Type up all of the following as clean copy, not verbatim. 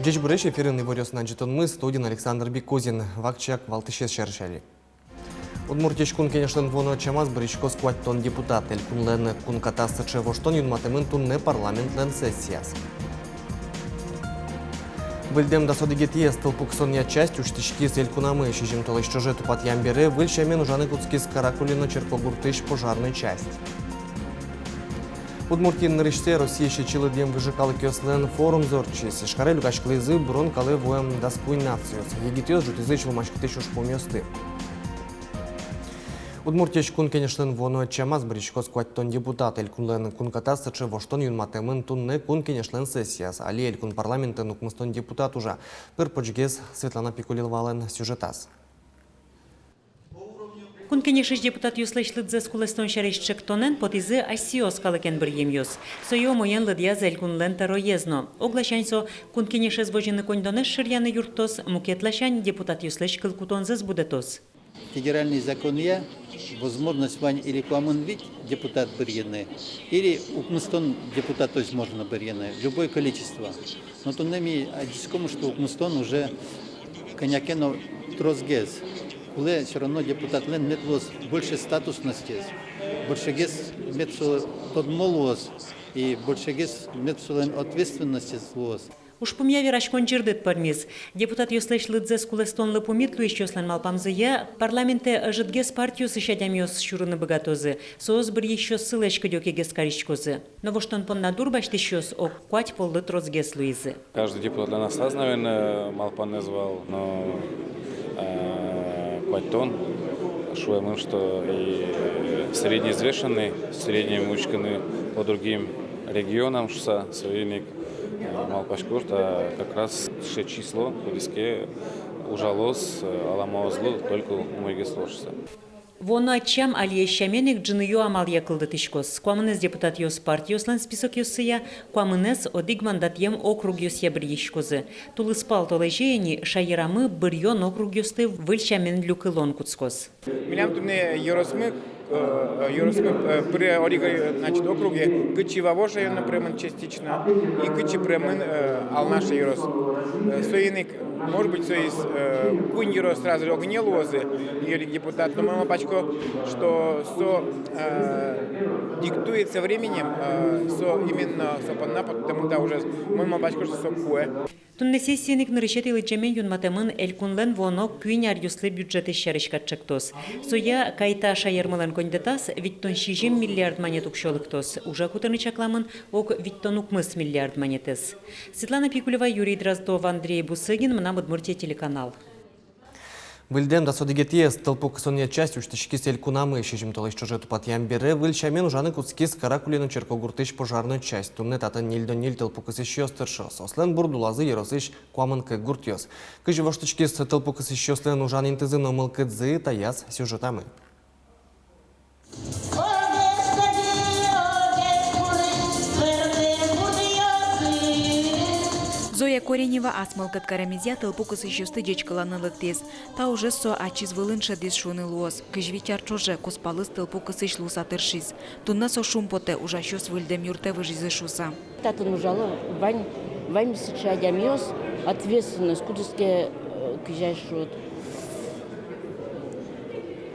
Жеч буреш эфирын иварёс наджитон студин Александр Бекозин, вакчак валтышес шершали. Удмуртич кун кенештен воно чамаз бричко скваттон депутат, эль кун лен кун катасты чевоштон юнматымын тунне парламент лен сессияс. Выльдем да содигетие столпуксонья часть уштички с эль кунамы, шижим толыш чуже тупат ямбере, выльчамен ужаны куцки с каракулино черкогуртыш пожарной часть. Удмуртин нарыште Россия шечилы дем выжикалы кёслен форум зорчис. Шкарелю качклызы брон калы воем даскуй нациос. Егитёс жутызы чулмашкты шуш помёсты. Удмуртич кун кенештен воно чамаз бричко скваттон депутат эль кунлен кун катастычы воштон юнматемын тунне кун кенешлен сессияс. Али эль кун парламентен укмыстон депутат уже. Пыр почгез Светлана Пикулилвален сюжетас. Кун кенешеш депутат юслешлыдзе скулестон шарещек тонен потизы асиос калыкен бір емьюс. Сойо моен лыдья зель кунлен тароезно. Оглашаньсо кун кенешес вожины кондонеш ширьяны юртос, мукетлашань депутат юслеш кылкутонзыз будетос. Федеральный закон я возможность вань или куамын вид депутат бырьяны, или укмыстон депутат то есть можно бырьяны, любое количество. Но то нами дискому, что укмыстон уже коньякено трозгез. Уле все равно депутат лен метлос больше статусности, больше гес метсо подмолос и больше гес метсо лен ответственности злос. Уж помяви рашкон чердет пармиз. Депутат юслеш лыдзе скулестон лыпумитлу ищослен малпамзыя, парламенте жидгес партию сышадямиос шурыны богатозы, соос бір еще ссылочка дёкегес каричкозы. Но во штон пон надур баштищос ок куать полды трозгес луизы. Каждый депутат для нас разновен, малпан назвал, но куать-тон, шуемым, что и среднеизвешенный, среднеимучканы по другим регионам, что союзник Малпашкурт, а как раз все число в диске ужалос, аламаозлу только умыги сложится. Воно ачам алие щаменик джиною амал якылды тышкос. Куамынез депутат ёс партиослан список ёсыя, куамынез одиг мандат ем округ ёс ябір ешкозы. Тулыспал толежеяни шайырамы бірьон округ ёсты выл щамен люкылон куцкос. Милям тумне Yorosmы при орига значит округе кычи вавоша ее напрямую частично и кычи прямын алнаша Yoros. Соиник может быть соис кунь Yoros сразу огне лозы или депутат, но мы пачко что диктуется временем именно сопанна потому что уже мы пачко что сокуэ. Тунне сессияник нарышет илычемен юнматемын элькунлен воно күйн арюслы бюджеты шарышкатчыктос. Соя кайта шайырмалан кондетас, виттон 6 миллиард монетук шолыктос. Уже кутаны чакламын ок виттон укмыс миллиард монетес. Светлана Пикулева, Юрий Дроздов, Андрей Бусыгин, Мнам Удмуртия телеканал. Выльдем да содигетие столпук сонья часть уштички с эль кунамы, шижим толыш чуже тупат ямбере, выльчамен ужаны куцки с каракулину черкогуртыш пожарную часть. Тунне татын нильдон-ниль толпукасы щёстыршос. Ослен бурдулазы еросыш куамынкы гуртьёс. Кыжи воштички с толпукасы щёслен ужан интызы номылкыдзы таяс сюжетамы. Зоя Коренева асмалкат карамизя толпукас еще стыдечкаланы лыктес. Та уже со ачиз вылынша дес шуны луос. Кыжвичар чоже куспалыс толпукас иш луса тыршиз. Тунна со шумпоте ужа щос выльдем юрте выжизы шуса. Татын ужало вань сыча дямиос ответственность кудыске кыжайшут.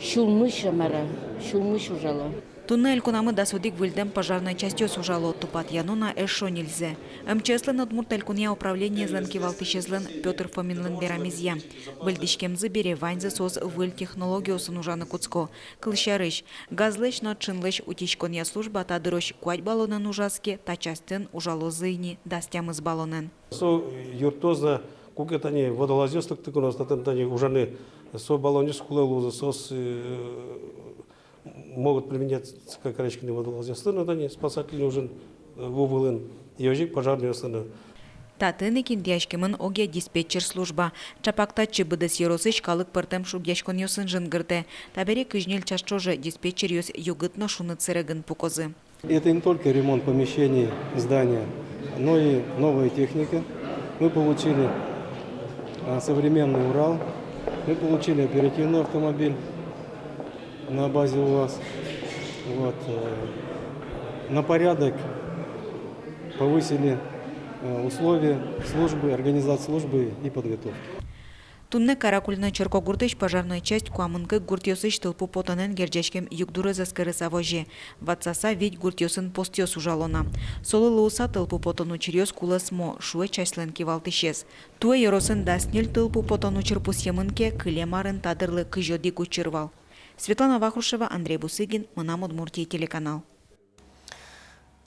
Шулмыш амара, шулмыш ужало. Тунна эль кунамы да судик выльдем пожарной частью сужало тупат януна эшо нельзя. МЧСлен Удмурт эль куния управление злен кивалтышезлен Петр Фоминлен берамизья. Выльдишкемзы бере ваньзы соз выль технологиосын ужаны куцко. Клыщарыш. Газлыш но чинлыш утичкония служба та дырощ куать баллонен ужаске, та частен ужало зыйни дастямыз баллонен. Со юртозна кукет они водолазёсток тыкунос татым тани ужаны со баллонис кулелузы сос могут применять как речные водолазы, но они спасатели нужен вовылын ежик пожарный основной. Татын киндяшкемын оге диспетчер служба. Чапакта чыбыдыс еросыч калык пыртем шугяшкон ёсын жынгырте. Табере кыжнел чашчоже диспетчер ёс югытно шуны церегын пукозы. Это не только ремонт помещений, здания, но и новая техника. Мы получили современный Урал, мы получили оперативный автомобиль на базе УАЗ. Вот. На порядок повысили условия службы, организации службы и подготовки. Тунне каракульна черкогуртыш пожарная часть куамынкы гуртьосыш тылпу потанен герджачкем югдуры заскыры савожи. Ватсаса ведь гуртьосын постьос ужалона. Солы луса тылпу потану черьёс куласмо, шуэ частьлен кивалтышес. Туэ еросын даснель тылпу потану черпус емынке кылемарын тадырлы кыжоди кучырвал. Светлана Вахрушева, Андрей Бусыгин, Мынам Удмуртия телеканал.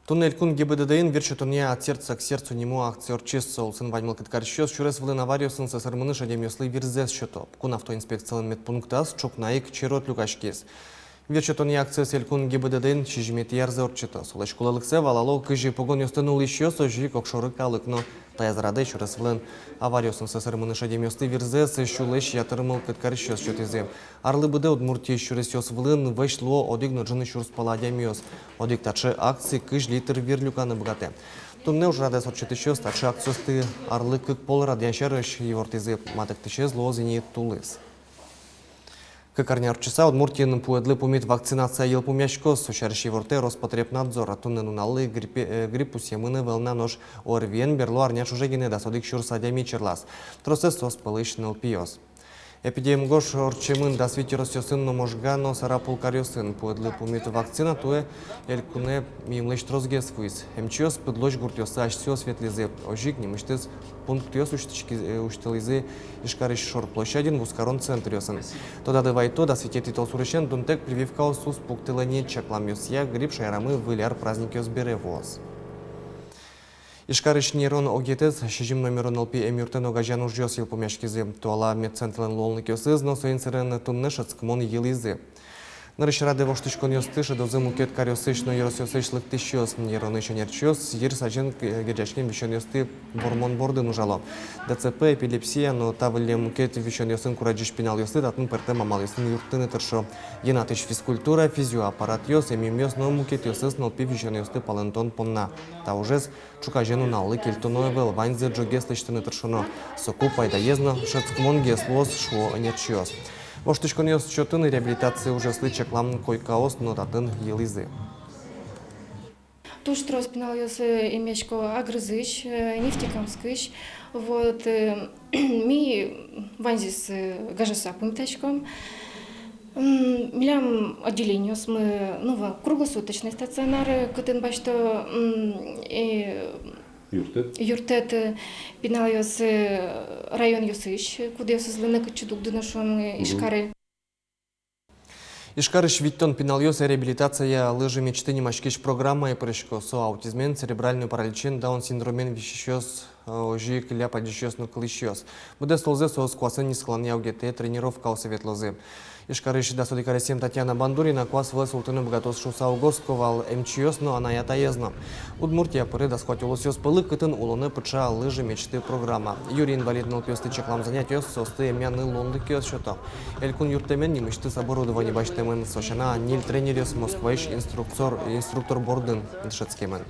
Туннель кун ГИБДД верчетуне от сердца к сердцу нему актер чессол сын вадьмал кыткарщёс чурес вылын аварию сын сасырмыны шадемёслы вирзес счетоп. Кун автоинспекциялын медпунктас чукнаик черот люкашкес. Верчетуне акция селькун ГИБДД чижмет ярзе орчето. Солаш кулалыксе валало кыжи погон ёстынул еще сожи кокшоры калыкно. Таязраде чурес вылын аварию сын сасырмыны шадемёслы вирзес шулеш ятырмал кыткарщёс счетизе. Арлы быды Удмуртия чурес ёс вылын вышло одигно джины чурс паладемёс. Одик тачы акции кыж литр верлюканы бгате. Тунне уж радес отчетыщёс тачы акциосты арлы кык пол радяншарыш евортизы матык тычез лозини тулыс. Кыкарняр часа Удмуртияның пуэдлы пумит вакцинация ел пумяшкос, сушарыш еворте Роспотребнадзор, туннен уналы гриппус емыны вэлна нож орвен берло арняш уже гене да содик шур садями черлас. Тросес сос пылышныл пиос. Эпидем гош орчемын да свитерос ёсын но можгано сарапул карёсын пуэдлы пумит вакцина туэ элькуне мимлыш трозгес фуис. Эмчиос пыдлош гуртёса ашсио светлизе. Ожик немыштыз пункт ёс уштылизы ишкарыш шор площадин в ускарон центриосын. Тода дывайто да светети толсурышен дунтек прививка осус пуктылыне чаклам ёсия грипп шайрамы выляр праздник ёс бере воз. Ишкарыш нейрон огетез шижим номерон алпи эмюртен огажан ужёс ел помяшкизе. Туала медцентлен лолник ёсыз, но соинсерен тунны шацкмон елизы. Нарышраде воштышкон ёстыш, дозы мукет карёсыш, но ёсёсыш лыктыш ёс. Нейроны шенерчёс, ер сажен герджачкен вишон ёсты гормон бордын ужало. ДЦП, эпилепсия, но тавыле мукет вишон ёсын кураджиш пинал ёсты, татын перте мамал ёсын юртыны тыршо. Енатыш физкультура, физиоаппарат ёс, эмим ёс, но мукет ёсыз, но пи вишон ёсты палентон помна. Та ужез чукажену наллы кельтоной вел, ваньзе джогес лыштыны тыршоно. Соку пайда езно, шацкмон геслоз шо нерчёс. Воштышкон ёс чотын реабилитация уже слычаклам койкаос, но татын елизы. Туш трос пинал ёс имечко агрызыш, нефтекамскыш. Вот ми ванзис гажаса пумтачком. Милям отделениос мы круглосуточный стационар, кытын башто Юртет пинал ёс район ёсыш, куда ёс злыны кычудук дыношом ишкары. Ишкарыш виттон пинал ёс реабилитация лыжи мечты немашкиш программа и прыжко со аутизмен, церебральный параличин, даун синдромен вещещёс, ожи кля падищёс, но клыщёс. Буде слозе со сквасын не склонял гете тренировка у совет лозы. Ишкарыш да содикаресем Татьяна Бандурина квас влез ултыны богатос шуса угосковал МЧС, но она ята езна. Удмуртия пыры да схватилось ёс пылы кытын улыны пыча лыжи мечты программа. Юрий инвалид нал пёсты чаклам занять ёс состы эмяны лонды кёс шото. Элькун юртемен немышты с оборудования баштемен сошана нил тренер ёс Москваиш инструктор бордын дышецкемен.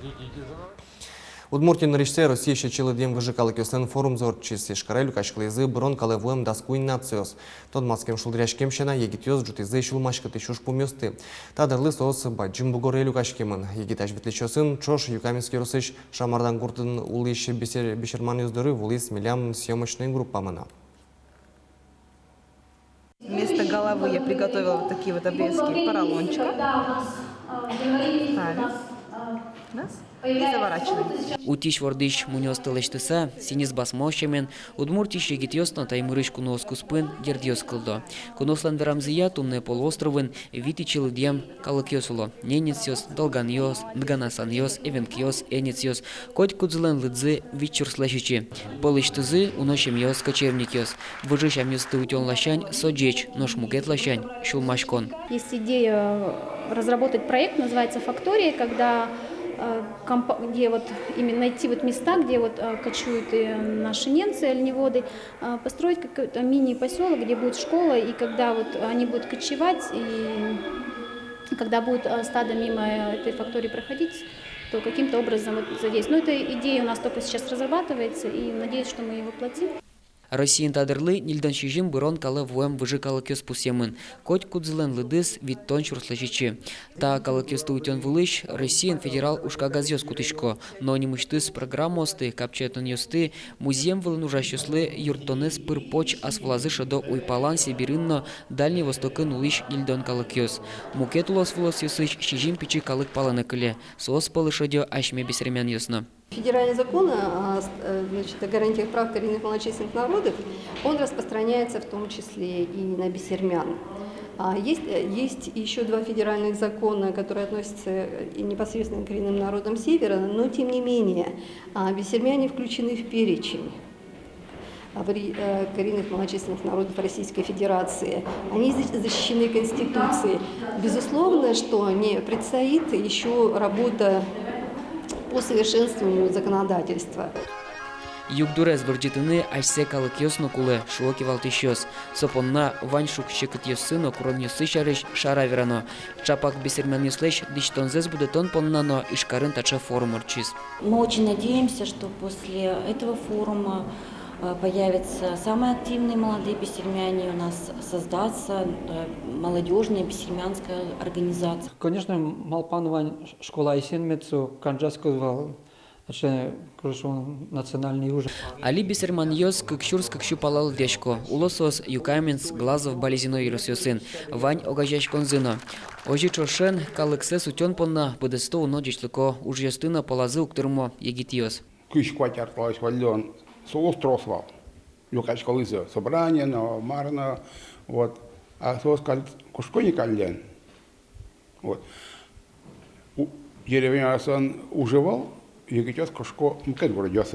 Удмуртия наришсе Россия щечилы дем выжикалы кёсен форум зорчис ишкарелю качклызы брон калевуем даску нациос. Тод маскем шулдряшкем шена егит ёс джутизы шулмашкы тышуш пумёсты. Тадырлы сос баджим бугорелю качкемен. Егиташ ветлечёсын чош юкаминский русыш шамардан гуртын улыш бешерман ёздыры вулис милям съемочной группамына. Вместо головы я приготовила вот такие вот обрезки поролончика. Ставим. Раз. И заворачиваем. Утиш вордыш мунёс тылыштыса, синис басмошемен, удмуртиш егит ёсно таймырыш кунос куспын гердиос кылдо. Кунослан верамзия тунне полуостровын витичил дьям калык ёсуло. Ненец ёс, долган ёс, дганасан ёс, эвенк ёс, энец ёс, коть кудзылен лыдзы вичур слэшичи. Полыштызы уношем ёс, кочевник ёс. Выжишам ёсты утён лащань, соджеч, нож мукет лащань, шулмашкон. Есть идея разработать проект, называется «Фактория», когда где вот именно найти вот места, где вот кочуют наши немцы, оленеводы, построить какой-то мини-поселок, где будет школа, и когда вот они будут кочевать, и когда будет стадо мимо этой фактории проходить, то каким-то образом вот задействовать. Но эта идея у нас только сейчас разрабатывается, и надеюсь, что мы ее воплотим. Росіян тадырли нильдан шижим бұрон калы воем выжы калыкёс пусемын. Коть кудзылын лыдыс виттон чурслажичи. Та калыкёсты утен вылыш Росіян федерал ушкагазёс кутышко. Но немыштыс программосты, капчетон ёсты, музеем вылын ужащуслы юртонес пырпоч асвлазы шадо уйпалан сибирынно Дальний Востокын улыш нильдан калыкёс. Мукет улос вылос ёсыч шижим пичи калык паланы кыле. Сос палышадё ашме бесремян ёсно. Федеральный закон о гарантиях прав коренных малочисленных народов, он распространяется в том числе и на бисермян. Есть еще два федеральных закона, которые относятся непосредственно к коренным народам Севера, но тем не менее бисермяне включены в перечень коренных малочисленных народов Российской Федерации. Они защищены Конституцией. Безусловно, что не предстоит еще работа по совершенствованию законодательства. Югдурез вырджитыны ашсе калыкёсно кулы шуоки валтышёс. Сопонна вань шук щекыт ёсыно курон ёсы шарыш шара верано. Чапак бисермян ёслэш дичтонзез будетон поннано ишкарын тача форум орчиз. Мы очень надеемся, что после этого форума появятся самые активные молодые бисермяне, у нас создастся молодежная бисермянская организация. Конечно, Малпановань школа Исенмецу, Канджаскова, национальный ужин. Али бисерман ёс кыкшурс кыкшу палал дешко. Улосос Юкаменс Глазов Балезино Иросёсын. Вань огажаш конзыно. Ожи чошен калыксес утён понна будесто унодишлыко уж ёстына полазы уктырмо егитиос. Кыш кватяртлась валён. Соус тросвал. Юкач колызы собрание, но марно, вот. А соус кушко не кален. Вот. Деревня уживал, егитёс кушко мкет вроде.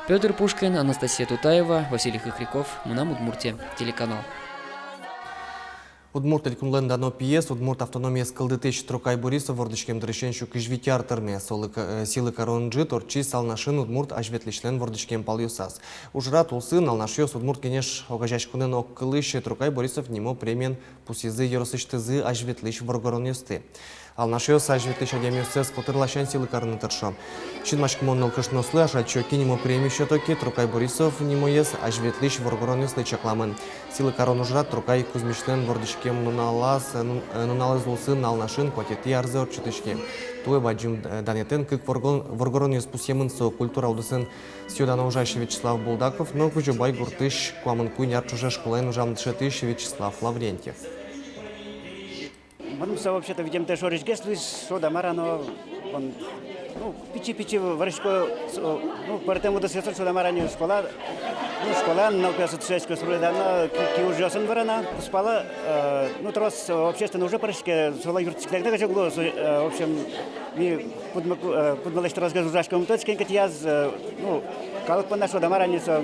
Петр Пушкин, Анастасия Тутаева, Василий Хохряков, Мунам Удмуртия, телеканал. Удмурт элькунлен дано пьес, Удмурт автономия скалдытыч Трукай Борисов, вордычкем дрыщенщу кыжвитяр тарме, силы коронджи, торчи салнашин Удмурт ажветличлен вордычкем пал юсас. Ужрат улсын, алнашьёс Удмурт кенеш огажачкунен оккылыш, Трукай Борисов нимо премен пусизы еросыштызы ажветлич воргорон юсты. Алнашьёс ажветлич адемюсес котырлашен силы короны тыршо. Шинмашк моннол кышнослы, ашачоки нимо премию щетоки, Трукай Борисов нимо ес ажветлич воргорон юсты чакламын. Силы корон ужрат Трукай Кузьмичлен вордычкем нуналыз улсын алнашин котети арзы орчытышке. Туе баджим данетен кык воргорон юс пусемын со культура удысын сюдана ужайши Вячеслав Булдаков, но кужубай гуртыш куамын куйняр чуже школен ужам дшетыш Вячеслав Лаврентьев. Мы вообще-то видим те, что речгесли, что дамара, но он, пичи варишко, перед тем, что связано, что дамара не школа, школа, но как социальная среда, но ки уже осенварена, спала, трос общественно уже парашки, сола юртичная, так же было, в общем, мы подмалышь разговор жашком точки, как я, как по нашу дамара не со.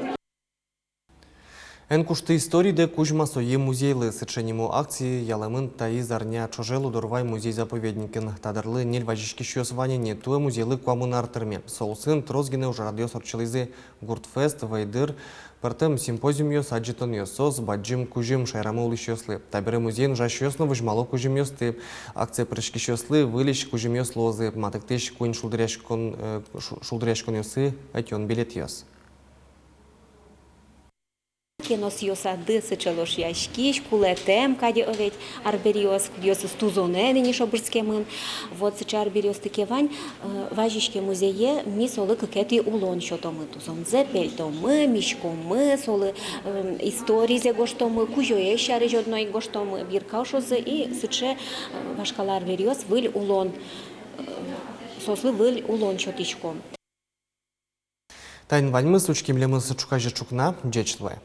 Енкушты історії, де кужма своє музейли сеченімо акції ялемин та із арня чожелу дорвай музей-заповедникін. Тадырли нель вajishki щосвані не туе музейли куамын артырме. Соусын трозгіне уже радиос орчылызы гуртфест, вайдыр, пертем симпозиум йос аджитон йосос, баджим кужим шайрамы улыш йослы. Табірі музейн жаш йосно вжмало кужим йосты. Акция прышки йослы, вылиш кужим йос лозы. Матыктыш куин шулдыряшкон йосы, атьон билет йос. Кинос йоса дысычылыш яшкиш, кулетем, кади оведь арбериос, йоса стузоне, ниша бурскемын. Вот сыча арбериос тыкевань, важишке музее, ми солы кыкети улон шотомы, тузонзе пельтомы, мишкомы, солы историзе гоштомы, кужое шары жодной гоштомы, биркаушозы и сыче вашкала арбериос выль улон, сослы выль улон шотичком. Тайн вальмы сучки млемы сычука жечукна, джечлы.